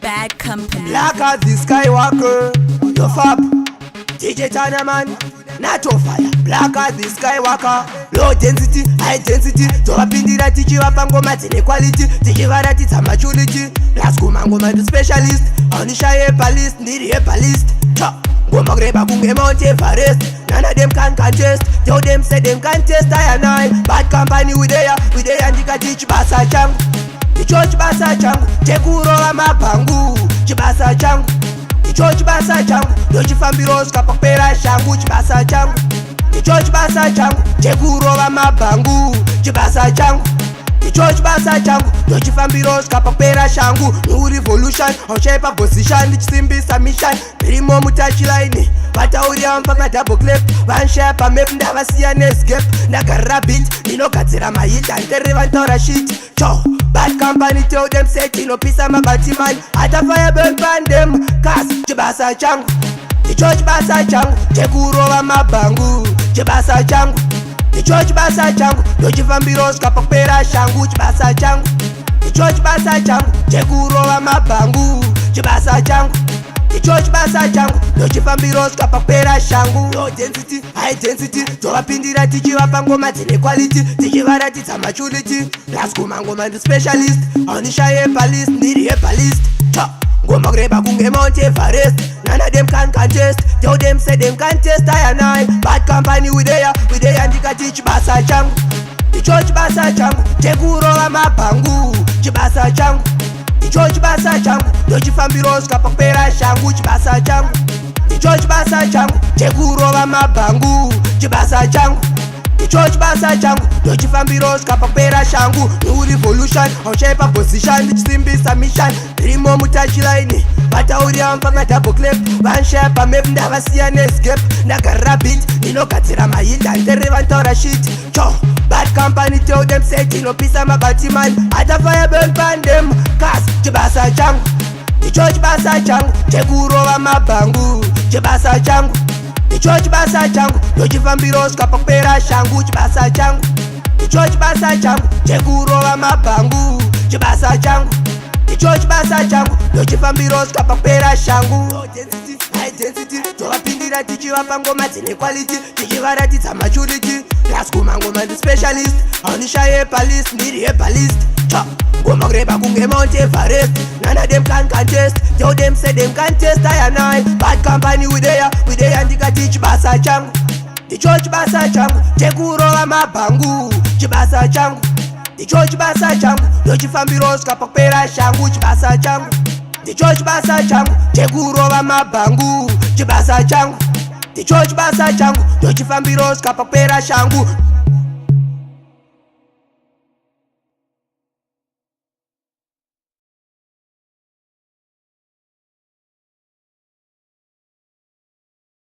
Bad company. Black as the Skywalker, yo fab, DJ Chinaman, Nato fire. Black as the Skywalker, low density, high density. Towapindira tichiwapa ngoma dzine quality, tichivaratidza maturity. Laskuma ngoma ndi specialist, anisha herbalist, ndiri herbalist. Ngoma kureba kunge Mount Everest, none of them can contest. Tell them say them can test, I and I. Bad company we there ndikati chibasa changu. Icho chibasa changu, chekurova mabhangu. Chibasa changu, icho chibasa changu, ndochifambiro sikapapera shangu. Chibasa changu, icho chibasa changu, chekurova mabhangu. Chibasa changu, icho chibasa changu, ndochifambiro sikapapera shangu. New revolution, aushape position, ndichisimbisa mission. Birimo mutachiline, vatauria mpaka double clip. Vanshepa map ndavasiya nescape. Ndagarira beat, ndinogadzira mahit, handiri vantaura shit. Bad company tell them say tinopisa mabati man. Atafaya burn pan them, cause chibasa changu, icho chibasa changu, chekurova mabhangu. Chibasa changu, icho chibasa changu, ndochifambiro sikapapera shangu. Chibasa changu, icho chibasa changu, chekurova mabhangu. Chibasa changu, icho chibasa changu, ndochifambiro sikapapera shangu. Low density, high density, towapindira tichivapa ngoma dzine quality, tichivaratidza maturity. Laskuma ngoma ndi specialist, anisha herbalist, ndiri herbalist. Ngoma kureba kunge Mount Everest, none of them can contest. Tell them say them can test, I and I. Bad company we there ndikati chibasa changu, icho chibasa changu, chekurova mabhangu. Chibasa changu, icho chibasa changu, ndochifambiro sikapapera shangu. Chibasa changu, icho chibasa changu, chekurova mabhangu. Chibasa changu, icho chibasa changu, ndochifambiro sikapapera shangu. New revolution, aushape position, ndichisimbisa mission. Birimo mutachiline, vatauria mpaka double clip. Vanshepa map ndavasiya nescape. Ndagarira beat, ndinogadzira mahit, handiri vantaura shit. Bad company tell them say tinopisa mabati man. Atafaya burn pan them, cause chibasa changu, icho chibasa changu, chekurova mabhangu. Chibasa changu, icho chibasa changu, ndochifambiro sikapapera shangu. Chibasa changu, icho chibasa changu, chekurova mabhangu. Chibasa changu, icho chibasa changu, ndochifambiro sikapapera shangu. Low density, high density, towapindira tichivapa ngoma dzine quality, tichivaratidza maturity. Laskuma ngoma ndi specialist, anisha herbalist, ndiri herbalist. Ngoma kureba kunge Mount Everest, none of them can contest. Tell them say them can test, I and I. Bad company we there ndikati chibasa changu, icho chibasa changu, chekurova mabhangu. Chibasa changu, icho chibasa changu, ndochifambiro sikapapera shangu. Chibasa changu, icho chibasa changu, chekurova mabhangu. Chibasa changu, icho chibasa changu, ndochifambiro sikapapera shangu.